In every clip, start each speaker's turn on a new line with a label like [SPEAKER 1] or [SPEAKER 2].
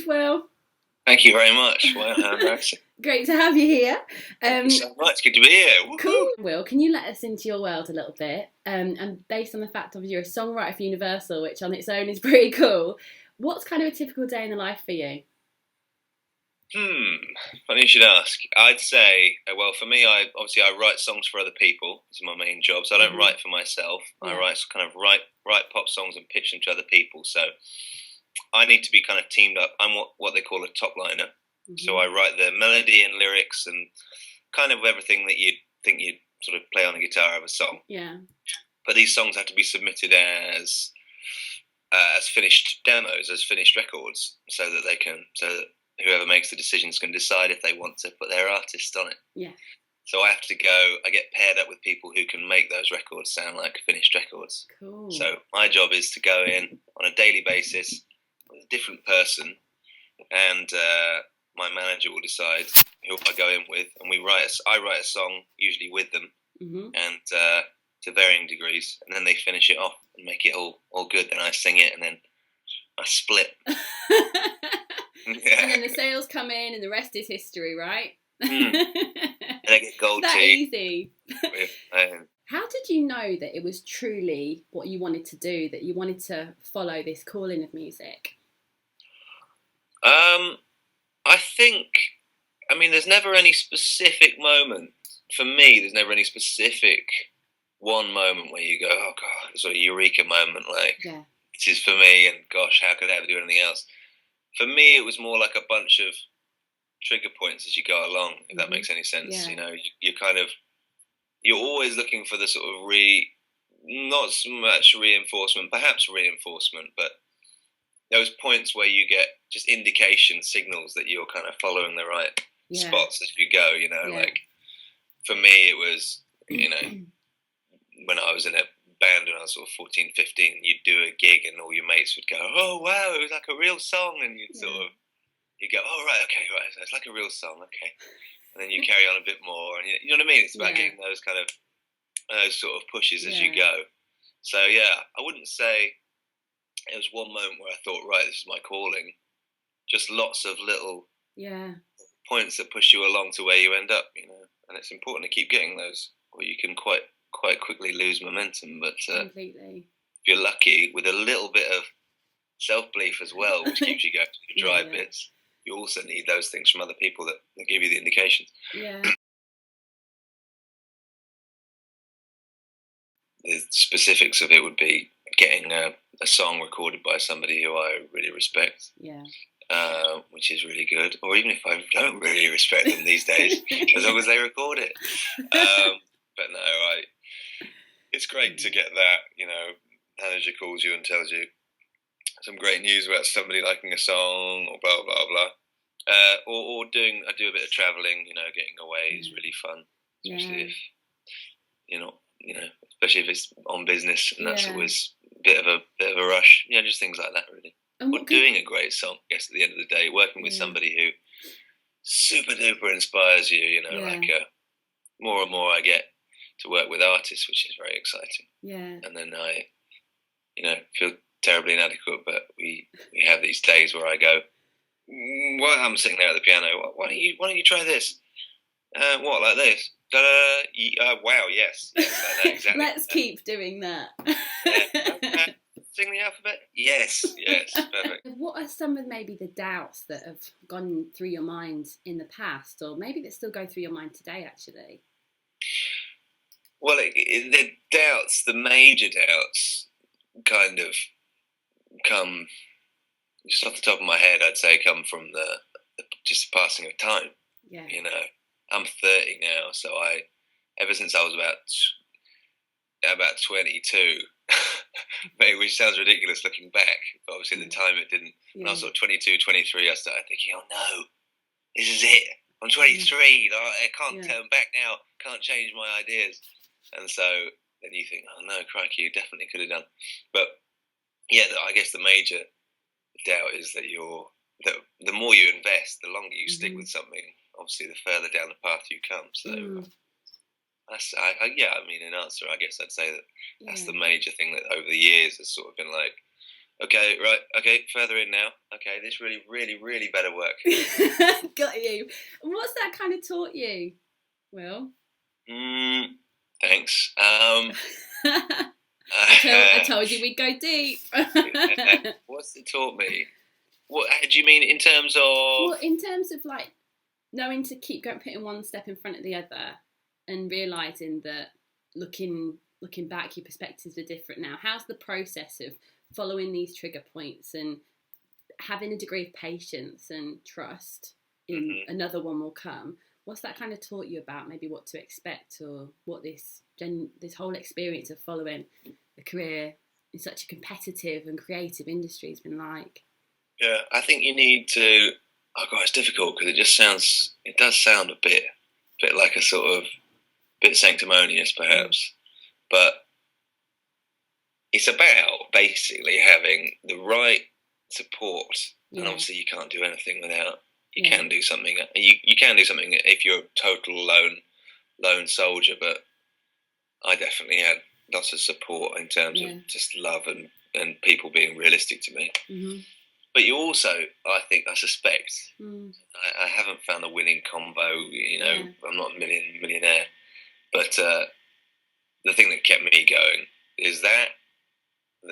[SPEAKER 1] Proof, Will.
[SPEAKER 2] Thank you very much. Wow, how embarrassing.
[SPEAKER 1] Great to have you here.
[SPEAKER 2] Thank you so much. Good to be here. Woo-hoo.
[SPEAKER 1] Cool. Will, can you let us into your world a little bit? And based on the fact of you're a songwriter for Universal, which on its own is pretty cool, what's kind of a typical day in the life for you?
[SPEAKER 2] Funny you should ask. I'd say, well, for me, I write songs for other people. This is my main job. So I don't write for myself.
[SPEAKER 1] Yeah.
[SPEAKER 2] I write pop songs and pitch them to other people. So I need to be kind of teamed up. I'm what they call a top liner. So I write the melody and lyrics and kind of everything that you'd think you'd sort of play on a guitar of a song.
[SPEAKER 1] Yeah.
[SPEAKER 2] But these songs have to be submitted as finished demos, as finished records, so that whoever makes the decisions can decide if they want to put their artist on it.
[SPEAKER 1] Yeah.
[SPEAKER 2] So I get paired up with people who can make those records sound like finished records.
[SPEAKER 1] Cool.
[SPEAKER 2] So my job is to go in on a daily basis with a different person, and my manager will decide who I go in with, and I write a song usually with them, and to varying degrees, and then they finish it off and make it all good. Then I sing it, and then I split.
[SPEAKER 1] And then the sales come in, and the rest is history, right?
[SPEAKER 2] And I get gold
[SPEAKER 1] that
[SPEAKER 2] tea.
[SPEAKER 1] Easy. How did you know that it was truly what you wanted to do, that you wanted to follow this calling of music?
[SPEAKER 2] I think, there's never any specific moment. For me, there's never any specific one moment where you go, oh, God, sort of eureka moment, like, this is for me, and gosh, how could I ever do anything else? For me, it was more like a bunch of trigger points as you go along, if that makes any sense.
[SPEAKER 1] Yeah.
[SPEAKER 2] You know, you're always looking for the sort of not so much reinforcement, perhaps reinforcement, but those points where you get just indication signals that you're kind of following the right spots as you go, like for me it was, when I was in a band when I was sort of 14, 15, you'd do a gig and all your mates would go, oh wow, it was like a real song, and you'd you go, oh right, okay, right, so it's like a real song, okay. And then you carry on a bit more, and you know what I mean? It's about getting those kind of those sort of pushes as you go. So I wouldn't say it was one moment where I thought, right, this is my calling. Just lots of little points that push you along to where you end up, And it's important to keep getting those, or you can quite quickly lose momentum. But
[SPEAKER 1] completely,
[SPEAKER 2] if you're lucky, with a little bit of self-belief as well, which keeps you going to the dry bits, you also need those things from other people that give you the indications.
[SPEAKER 1] Yeah.
[SPEAKER 2] The specifics of it would be getting a song recorded by somebody who I really respect, which is really good. Or even if I don't really respect them these days, as long as they record it. But no, it's great to get that, manager calls you and tells you some great news about somebody liking a song or blah, blah, blah. Or I do a bit of travelling, getting away is really fun. Especially if you're not, especially if it's on business, and that's always a bit of a rush. Just things like that, really. Or doing a great song, I guess, at the end of the day, working with somebody who super duper inspires you, more and more I get to work with artists, which is very exciting. Yeah. And then I, feel terribly inadequate, but we have these days where I go, well, I'm sitting there at the piano, why don't you try this? What, like this? Wow, yes, like that, exactly.
[SPEAKER 1] Let's keep doing that.
[SPEAKER 2] Sing the alphabet? Yes, perfect.
[SPEAKER 1] What are some of maybe the doubts that have gone through your mind in the past, or maybe that still go through your mind today, actually?
[SPEAKER 2] Well, the major doubts kind of come, just off the top of my head, I'd say come from just the passing of time. Yeah. I'm 30 now, so ever since I was about 22, maybe, which sounds ridiculous looking back, but obviously at the time it didn't. When I was sort of 22, 23, I started thinking, oh no, this is it. I'm 23, I can't turn back now, can't change my ideas. And so then you think, oh no, crikey, you definitely could have done. But I guess the major doubt is that the more you invest, the longer you stick with something, obviously the further down the path you come. So that's, in answer, I guess I'd say that's the major thing that over the years has sort of been like, Okay, right. Okay, further in now. Okay, this really, really, really better work.
[SPEAKER 1] Got you. What's that kind of taught you, Will?
[SPEAKER 2] Thanks.
[SPEAKER 1] I told you we'd go deep.
[SPEAKER 2] What's it taught me? What do you mean in terms of?
[SPEAKER 1] Well, in terms of like knowing to keep going, putting one step in front of the other, and realizing that looking back, your perspectives are different now. How's the process of following these trigger points and having a degree of patience and trust in another one will come? What's that kind of taught you about maybe what to expect, or what this whole experience of following a career in such a competitive and creative industry has been like?
[SPEAKER 2] Yeah, I think you need to. Oh God, it's difficult because it does sound a bit like a sort of bit sanctimonious perhaps, but it's about basically having the right support, and obviously you can't do anything without. You can do something. You can do something if you're a total lone soldier, but I definitely had lots of support in terms of just love and people being realistic to me. Mm-hmm. But you also, I suspect, I haven't found the winning combo. I'm not a millionaire, but the thing that kept me going is that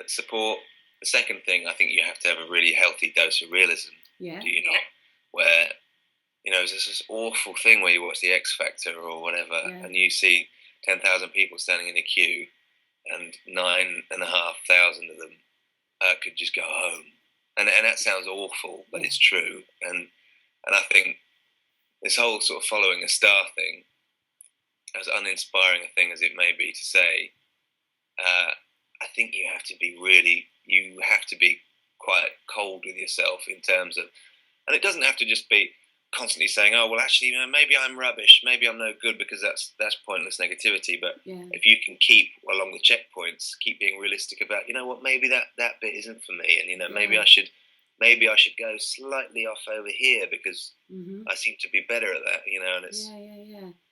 [SPEAKER 2] support. The second thing, I think you have to have a really healthy dose of realism. Yeah. Do you not? Where, there's this awful thing where you watch the X Factor or whatever, and you see 10,000 people standing in a queue, and 9,500 of them could just go home. And that sounds awful, but it's true. And I think this whole sort of following a star thing, as uninspiring a thing as it may be to say, I think you have to be quite cold with yourself in terms of, and it doesn't have to just be constantly saying, oh, well, actually, maybe I'm rubbish, maybe I'm no good, because that's pointless negativity. But if you can keep along the checkpoints, keep being realistic about, what, maybe that bit isn't for me, and maybe I should go slightly off over here because I seem to be better at that, and it's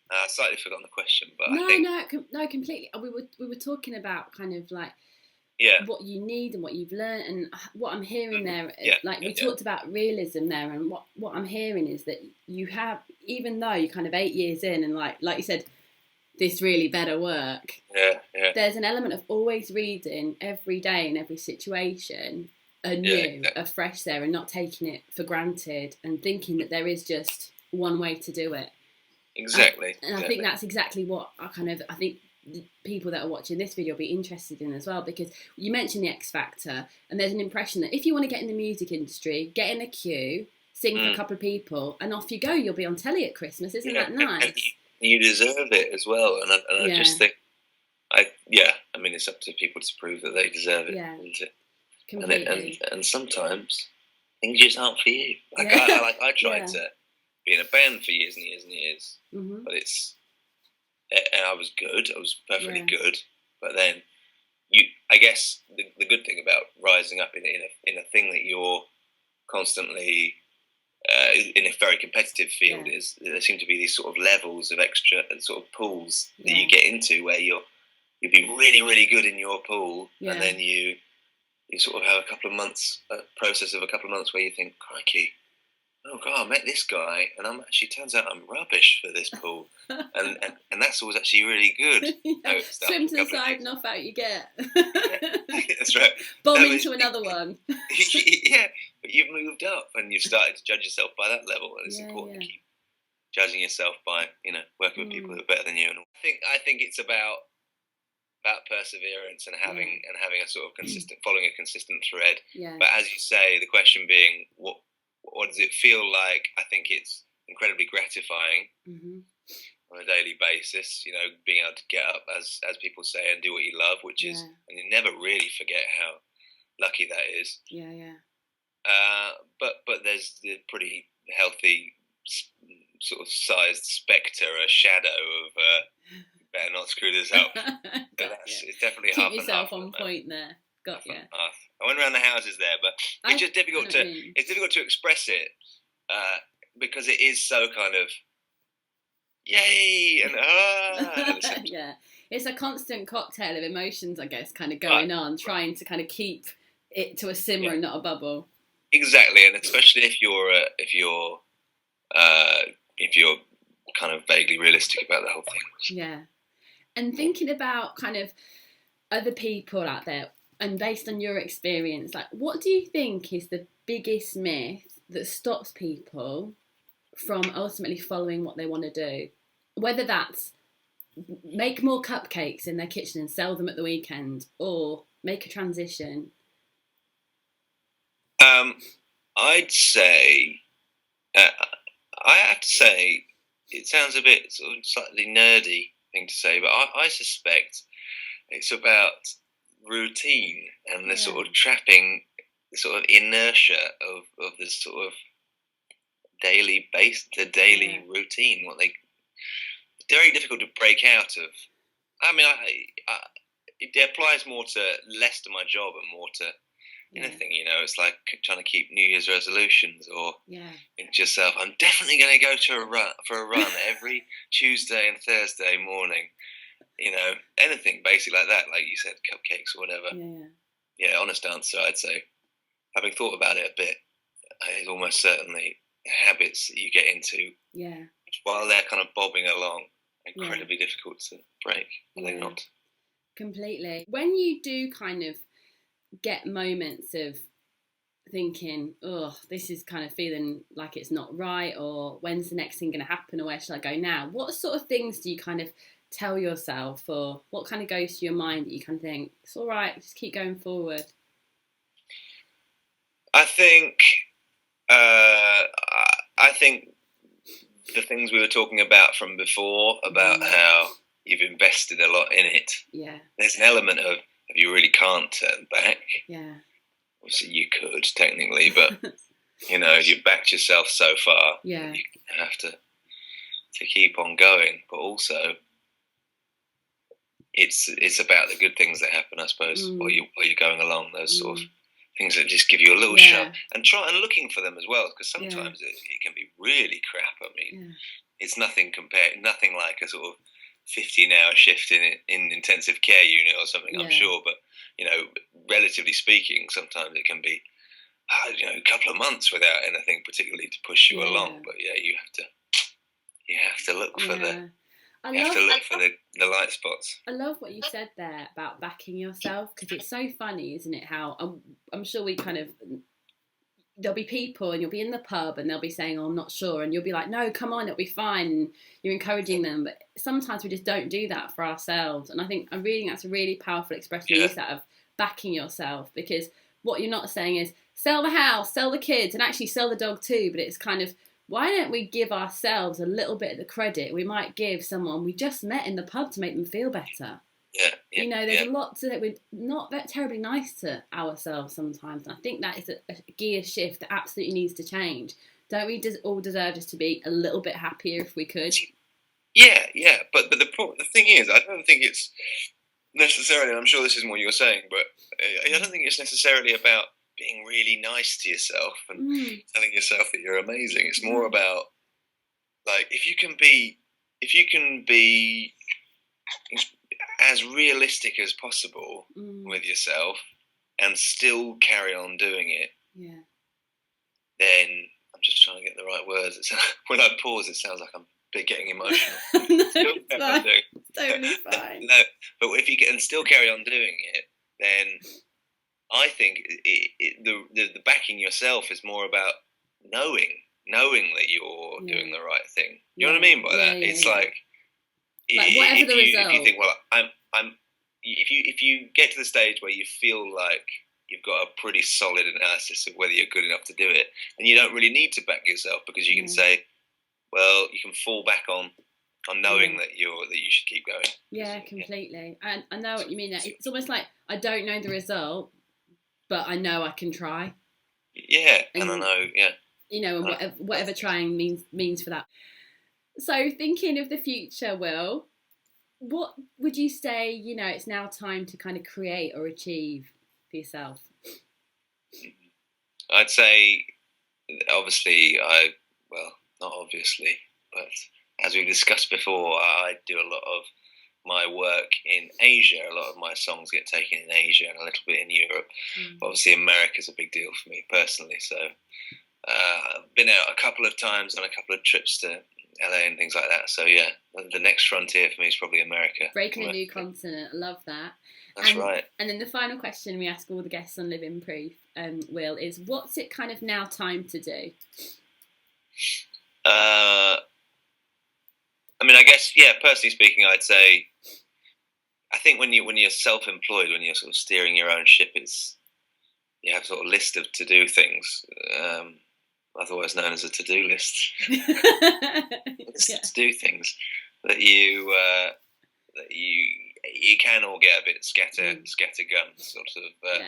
[SPEAKER 2] I've slightly forgotten the question, but I think
[SPEAKER 1] no, completely. We were talking about kind of like what you need and what you've learned, and what I'm hearing there, we talked about realism there, and what I'm hearing is that you have, even though you're kind of 8 years in, and like you said, this really better work. There's an element of always reading every day in every situation anew, afresh there, and not taking it for granted, and thinking that there is just one way to do it.
[SPEAKER 2] Exactly.
[SPEAKER 1] And I think that's exactly what I think people that are watching this video will be interested in as well, because you mentioned the X Factor, and there's an impression that if you want to get in the music industry, get in a queue, sing for a couple of people, and off you go. You'll be on telly at Christmas. Isn't that nice?
[SPEAKER 2] And you deserve it as well. And I just think, it's up to people to prove that they deserve it.
[SPEAKER 1] Yeah,
[SPEAKER 2] isn't it?
[SPEAKER 1] Completely.
[SPEAKER 2] And sometimes things just aren't for you. I tried to be in a band for years and years and years, but and I was good. I was perfectly good. But then I guess the good thing about rising up in a thing that you're constantly in a very competitive field is there seem to be these sort of levels of extra sort of pools that you get into where you'll be really, really good in your pool, and then you sort of have a process of a couple of months where you think, crikey, oh God, I met this guy, and turns out I'm rubbish for this pool, and that's always actually really good.
[SPEAKER 1] Swim to the side and off out you get.
[SPEAKER 2] That's right.
[SPEAKER 1] Bomb into another one.
[SPEAKER 2] Yeah, but you've moved up and you've started to judge yourself by that level, and it's important to keep judging yourself by working with people who are better than you. And I think it's about perseverance and having a sort of following a consistent thread. Yeah. But as you say, the question being what does it feel like? I think it's incredibly gratifying on a daily basis, being able to get up, as people say, and do what you love, which is, and you never really forget how lucky that is. But there's the pretty healthy sort of sized spectre, a shadow of better not screw this up. It's definitely
[SPEAKER 1] keep yourself on point there. Got you.
[SPEAKER 2] I went around the houses there, but it's just difficult to express it because it is so kind of yay and
[SPEAKER 1] it's a constant cocktail of emotions, I guess, kind of going on, trying to kind of keep it to a simmer and not a bubble.
[SPEAKER 2] Exactly, and especially if you're kind of vaguely realistic about the whole thing.
[SPEAKER 1] Yeah, and thinking about kind of other people out there, and based on your experience, like, what do you think is the biggest myth that stops people from ultimately following what they want to do? Whether that's make more cupcakes in their kitchen and sell them at the weekend, or make a transition.
[SPEAKER 2] I'd say, I have to say, it sounds a bit sort of slightly nerdy thing to say, but I suspect it's about routine and the sort of trapping, the sort of inertia of the sort of daily routine. It's very difficult to break out of. I mean, it applies more to less to my job and more to anything. You know, it's like trying to keep New Year's resolutions, or think yourself, I'm definitely going to go for a run every Tuesday and Thursday morning. You know, anything basically like that, like you said, cupcakes or whatever. Yeah, honest answer, I'd say, having thought about it a bit, is almost certainly habits that you get into while they're kind of bobbing along, incredibly difficult to break, are they not?
[SPEAKER 1] Completely. When you do kind of get moments of thinking, oh, this is kind of feeling like it's not right, or when's the next thing going to happen, or where should I go now? What sort of things do you kind of tell yourself, or what kind of goes to your mind that you kind of think, it's all right, just keep going forward?
[SPEAKER 2] I think the things we were talking about from before, about how you've invested a lot in it. Yeah. There's an element of you really can't turn back. Yeah. Obviously you could technically, but you know, you backed yourself so far. Yeah. You have to keep on going, but also it's about the good things that happen, I suppose, while you're going along, those sort of things that just give you a little shove, and looking for them as well, because sometimes it can be really crap. I mean, it's nothing like a sort of 15-hour shift in intensive care unit or something, I'm sure, but you know, relatively speaking, sometimes it can be a couple of months without anything particularly to push you along. But you have to look for the light spots.
[SPEAKER 1] I love what you said there about backing yourself, because it's so funny, isn't it? How I'm sure there'll be people and you'll be in the pub and they'll be saying, oh, I'm not sure, and you'll be like, no, come on, it'll be fine, and you're encouraging them. But sometimes we just don't do that for ourselves, and I think that's a really powerful expression you said of backing yourself, because what you're not saying is sell the house, sell the kids, and actually sell the dog too, but it's kind of, why don't we give ourselves a little bit of the credit we might give someone we just met in the pub to make them feel better? You know, there's a lot to that. We're not that terribly nice to ourselves sometimes, and I think that is a gear shift that absolutely needs to change. Don't we all deserve just to be a little bit happier if we could?
[SPEAKER 2] Yeah, but the thing is, I don't think it's necessarily, and I'm sure this isn't what you're saying, but I don't think it's necessarily about being really nice to yourself and telling yourself that you're amazing. It's more about, like, if you can be as realistic as possible with yourself and still carry on doing it, then I'm just trying to get the right words. When I pause, it sounds like I'm getting emotional.
[SPEAKER 1] It's fine. Totally fine.
[SPEAKER 2] No, but if you can still carry on doing it, then I think the backing yourself is more about knowing that you're doing the right thing. You know what I mean by that? It's like
[SPEAKER 1] whatever the result.
[SPEAKER 2] If you think, well, if you get to the stage where you feel like you've got a pretty solid analysis of whether you're good enough to do it, then you don't really need to back yourself, because you can say, well, you can fall back on knowing that you should keep going.
[SPEAKER 1] Yeah, completely. And I know what you mean. It's almost like, I don't know the result, but I know I can try.
[SPEAKER 2] Yeah, and I know,
[SPEAKER 1] you know, and whatever trying means for that. So thinking of the future, Will, what would you say, you know, it's now time to kind of create or achieve for yourself?
[SPEAKER 2] I'd say, obviously, not obviously, but as we've discussed before, I do a lot of my work in Asia. A lot of my songs get taken in Asia and a little bit in Europe. But obviously, America's a big deal for me personally. So I've been out a couple of times on a couple of trips to LA and things like that. So yeah, the next frontier for me is probably America.
[SPEAKER 1] Breaking a new continent. I love that.
[SPEAKER 2] That's right.
[SPEAKER 1] And then the final question we ask all the guests on Living Proof, Will, is what's it kind of now time to do?
[SPEAKER 2] I mean, I guess, yeah, personally speaking, I'd say, I think when you're self-employed, when you're sort of steering your own ship, you have sort of list of to-do things, otherwise known as a to-do list. To do things that you can all get a bit scattergun, sort of.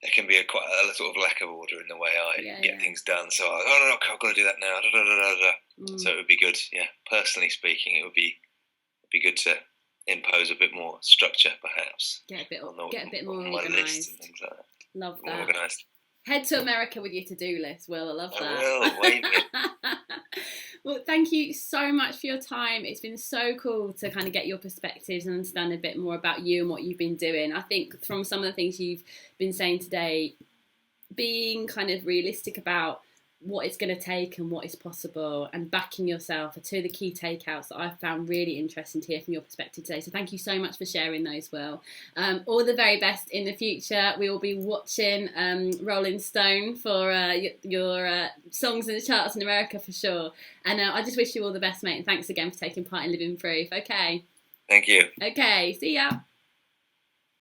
[SPEAKER 2] There can be quite a sort of lack of order in the way I get things done. So I've got to do that now. So it would be good. Yeah, personally speaking, it would be good to impose a bit more structure, perhaps.
[SPEAKER 1] Get a bit more organised.
[SPEAKER 2] And things like that.
[SPEAKER 1] Love that.
[SPEAKER 2] More organised.
[SPEAKER 1] Head to America with your to-do list, Will. I love that.
[SPEAKER 2] I will. Wait.
[SPEAKER 1] Well, thank you so much for your time. It's been so cool to kind of get your perspectives and understand a bit more about you and what you've been doing. I think from some of the things you've been saying today, being kind of realistic about what it's going to take and what is possible and backing yourself are two of the key takeouts that I've found really interesting to hear from your perspective today. So thank you so much for sharing those, Will. All the very best in the future. We will be watching Rolling Stone for your songs in the charts in America for sure. And I just wish you all the best, mate. And thanks again for taking part in Living Proof. Okay.
[SPEAKER 2] Thank you.
[SPEAKER 1] Okay. See ya.